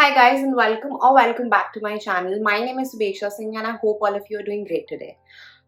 Hi guys and welcome back to my channel. My name is Shubheksha Singh and I hope all of you are doing great today.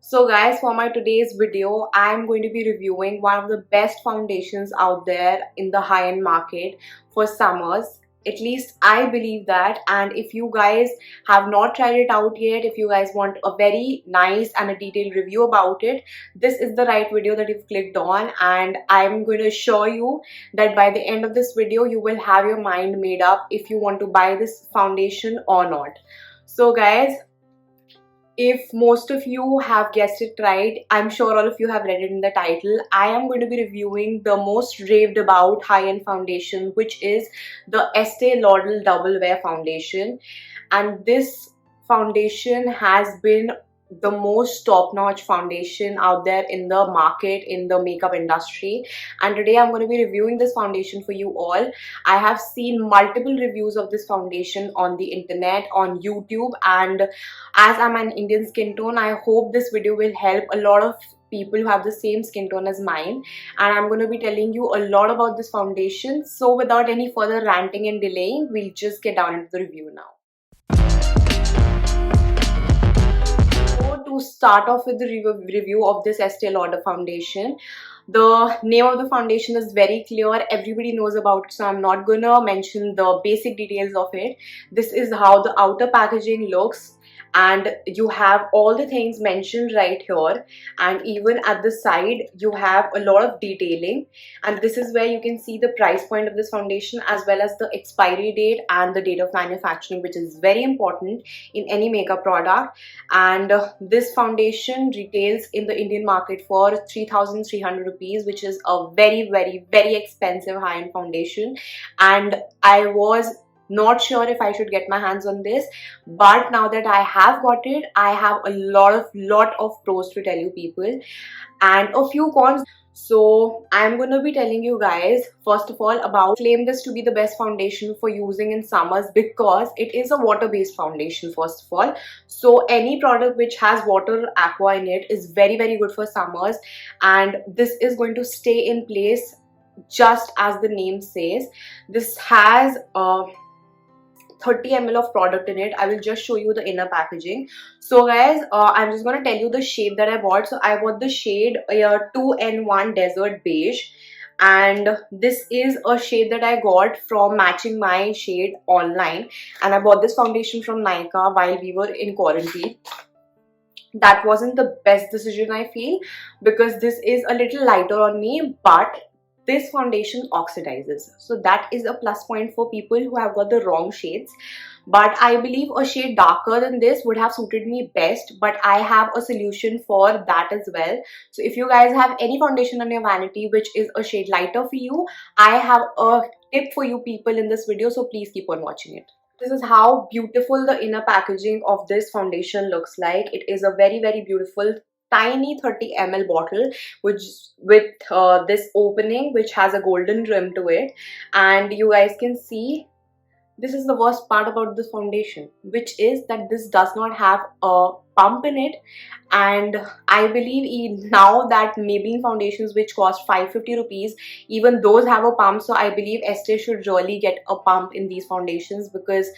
So guys, for my today's video, I'm going to be reviewing one of the best foundations out there in the high-end market for summers. At least I believe that, and if you guys have not tried it out yet, if you guys want a very nice and a detailed review about it, this is the right video that you've clicked on, and I'm going to assure you that by the end of this video you will have your mind made up if you want to buy this foundation or not. So guys, if most of you have guessed it right, I'm sure all of you have read it in the title. I am going to be reviewing the most raved about high-end foundation, which is the Estee Lauder Double Wear Foundation. And this foundation has been the most top-notch foundation out there in the market, in the makeup industry. And today I'm going to be reviewing this foundation for you all. I have seen multiple reviews of this foundation on the internet, on YouTube, and as I'm an Indian skin tone, I hope this video will help a lot of people who have the same skin tone as mine, and I'm going to be telling you a lot about this foundation. So without any further ranting and delaying, we'll just get down into the review now. So to start off with the review of this Estee Lauder foundation, the name of the foundation is very clear, everybody knows about it, so I'm not gonna mention the basic details of it. This is how the outer packaging looks, and you have all the things mentioned right here, and even at the side you have a lot of detailing, and this is where you can see the price point of this foundation as well as the expiry date and the date of manufacturing, which is very important in any makeup product. And this foundation retails in the Indian market for 3,300 rupees, which is a very expensive high-end foundation, and I was not sure if I should get my hands on this, but now that I have got it, I have a lot of pros to tell you people and a few cons. So I'm going to be telling you guys first of all about claim this to be the best foundation for using in summers, because it is a water-based foundation first of all. So any product which has water aqua in it is very good for summers, and this is going to stay in place just as the name says. This has 30 ml of product in it. I will just show you the inner packaging. So guys, I'm just going to tell you the shade that I bought. So I bought the shade 2N1 Desert Beige, and this is a shade that I got from matching my shade online, and I bought this foundation from Nykaa while we were in quarantine. That wasn't the best decision, I feel, because this is a little lighter on me, but this foundation oxidizes, so that is a plus point for people who have got the wrong shades. But I believe a shade darker than this would have suited me best, but I have a solution for that as well. So if you guys have any foundation on your vanity which is a shade lighter for you, I have a tip for you people in this video, so please keep on watching it. This is how beautiful the inner packaging of this foundation looks like. It is a very beautiful tiny 30 ml bottle which with this opening which has a golden rim to it, and you guys can see this is the worst part about this foundation, which is that this does not have a pump in it. And I believe now that Maybelline foundations which cost 550 rupees, even those have a pump. So I believe Estee should really get a pump in these foundations, because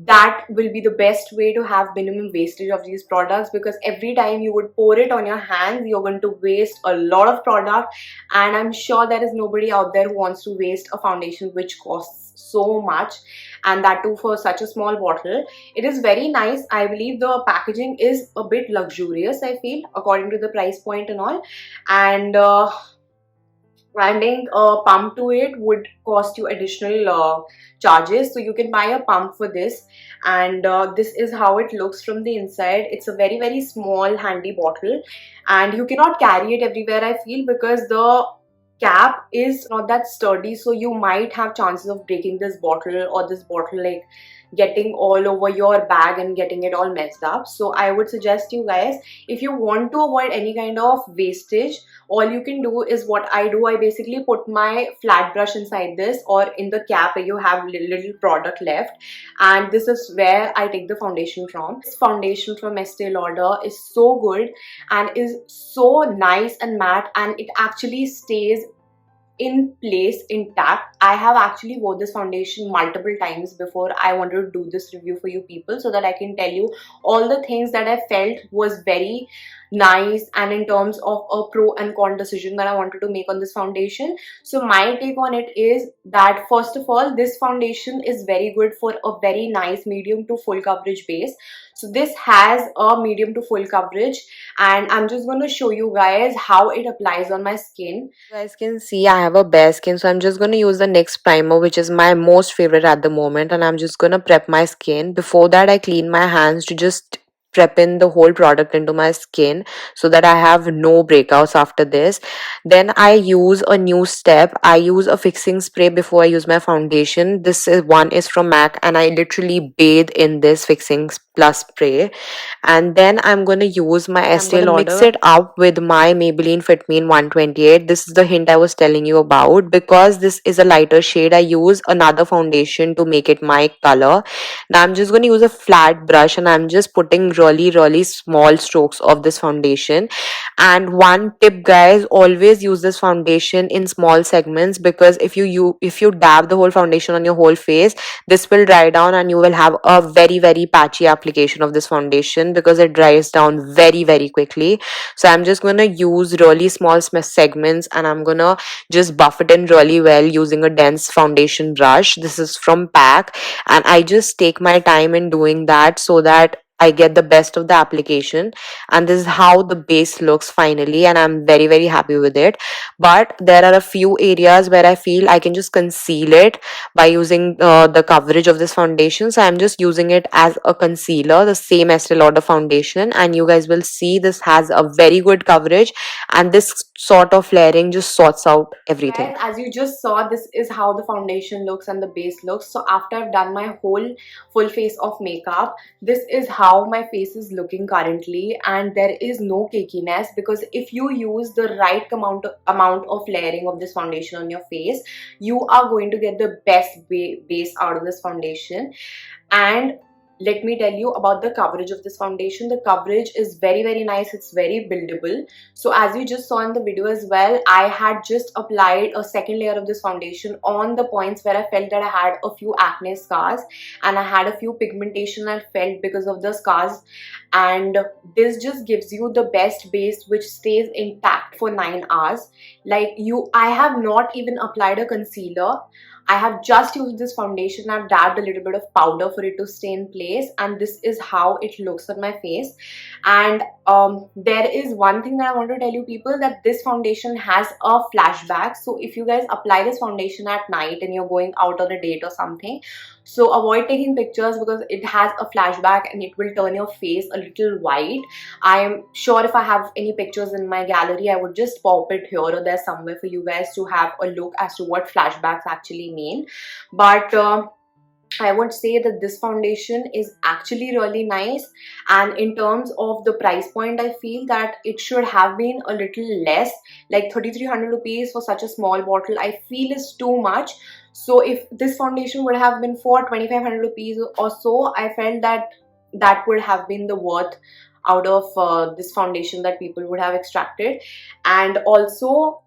that will be the best way to have minimum wastage of these products, because every time you would pour it on your hands, you're going to waste a lot of product, and I'm sure there is nobody out there who wants to waste a foundation which costs so much, and that too for such a small bottle. It is very nice. I believe the packaging is a bit luxurious, I feel, according to the price point and all, and adding a pump to it would cost you additional charges, so you can buy a pump for this. And this is how it looks from the inside. It's a very small handy bottle, and you cannot carry it everywhere, I feel, because the cap is not that sturdy, so you might have chances of breaking this bottle, or this bottle like getting all over your bag and getting it all messed up. So I would suggest you guys, if you want to avoid any kind of wastage, all you can do is what I do. I basically put my flat brush inside this, or in the cap where you have little product left, and this is where I take the foundation from. This foundation from Estee Lauder is so good and is so nice and matte, and it actually stays in place, intact. I have actually wore this foundation multiple times before I wanted to do this review for you people, so that I can tell you all the things that I felt was very nice, and in terms of a pro and con decision that I wanted to make on this foundation. So my take on it is that, first of all, this foundation is very good for a very nice medium to full coverage base. So this has a medium to full coverage, and I'm just going to show you guys how it applies on my skin. You guys can see I have a bare skin, so I'm just going to use the NYX primer, which is my most favorite at the moment, and I'm just going to prep my skin. Before that, I clean my hands to just prep in the whole product into my skin so that I have no breakouts after this. Then I use a new step. I use a fixing spray before I use my foundation. This is one is from MAC, and I literally bathe in this fixing plus spray. And then I'm going to use my Estee Lauder, mix it up with my Maybelline Fit Me in 128. This is the hint I was telling you about. Because this is a lighter shade, I use another foundation to make it my color. Now I'm just going to use a flat brush, and I'm just putting really small strokes of this foundation. And one tip, guys, always use this foundation in small segments, because if you dab the whole foundation on your whole face, this will dry down and you will have a very patchy application of this foundation, because it dries down very quickly. So I'm just going to use really small segments, and I'm going to just buff it in really well using a dense foundation brush. This is from PAC, and I just take my time in doing that so that I get the best of the application. And this is how the base looks finally, and I'm very happy with it. But there are a few areas where I feel I can just conceal it by using the coverage of this foundation. So I'm just using it as a concealer, the same Estee Lauder foundation, and you guys will see this has a very good coverage, and this sort of layering just sorts out everything. Guys, as you just saw, this is how the foundation looks and the base looks. So after I've done my whole full face of makeup, this is how my face is looking currently, and there is no cakiness, because if you use the right amount of layering of this foundation on your face, you are going to get the best base out of this foundation. And let me tell you about the coverage of this foundation. The coverage is very nice. It's very buildable. So as you just saw in the video as well, I had just applied a second layer of this foundation on the points where I felt that I had a few acne scars, and I had a few pigmentation I felt because of the scars. And this just gives you the best base which stays intact for 9 hours. I have not even applied a concealer. I have just used this foundation. I've dabbed a little bit of powder for it to stay in place, and this is how it looks on my face. And there is one thing that I want to tell you people, that this foundation has a flashback. So if you guys apply this foundation at night and you're going out on a date or something, so avoid taking pictures, because it has a flashback and it will turn your face a little white. I am sure if I have any pictures in my gallery, I would just pop it here or there somewhere for you guys to have a look as to what flashbacks actually mean. But I would say that this foundation is actually really nice, and in terms of the price point, I feel that it should have been a little less. Like 3300 rupees for such a small bottle, I feel is too much. So if this foundation would have been for 2500 rupees or so, I felt that that would have been the worth out of this foundation that people would have extracted. And also,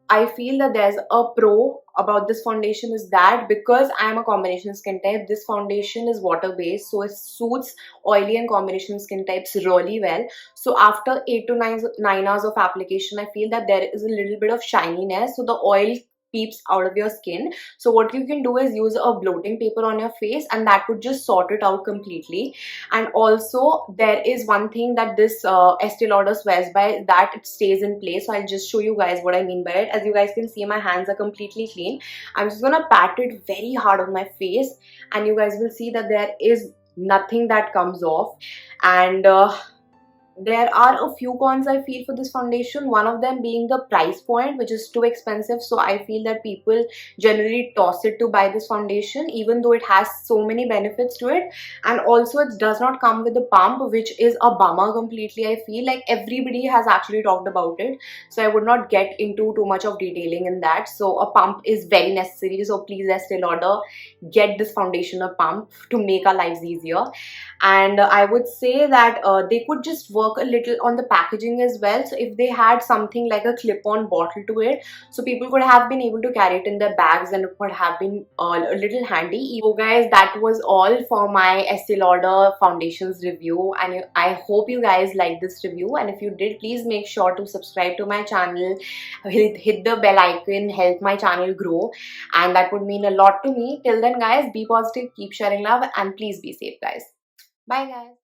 I feel that there's a pro about this foundation is that because I am a combination skin type, this foundation is water based, so it suits oily and combination skin types really well. So after 8 to 9 hours of application, I feel that there is a little bit of shininess, so the oil peeps out of your skin. So what you can do is use a bloating paper on your face, and that would just sort it out completely. And also there is one thing that this Estee Lauder swears by, that it stays in place. So I'll just show you guys what I mean by it. As you guys can see, my hands are completely clean. I'm just gonna pat it very hard on my face, and you guys will see that there is nothing that comes off. And there are a few cons I feel for this foundation, one of them being the price point, which is too expensive. So I feel that people generally toss it to buy this foundation, even though it has so many benefits to it. And also it does not come with a pump, which is a bummer completely. I feel like everybody has actually talked about it, so I would not get into too much of detailing in that. So a pump is very necessary, so please Estee Lauder, get this foundation a pump to make our lives easier. And I would say that they could just work work a little on the packaging as well. So if they had something like a clip-on bottle to it, so people could have been able to carry it in their bags and it would have been a little handy. So guys, that was all for my Estee Lauder foundations review, and I hope you guys liked this review, and if you did, please make sure to subscribe to my channel, hit the bell icon, help my channel grow, and that would mean a lot to me. Till then guys, be positive, keep sharing love, and please be safe guys. Bye guys.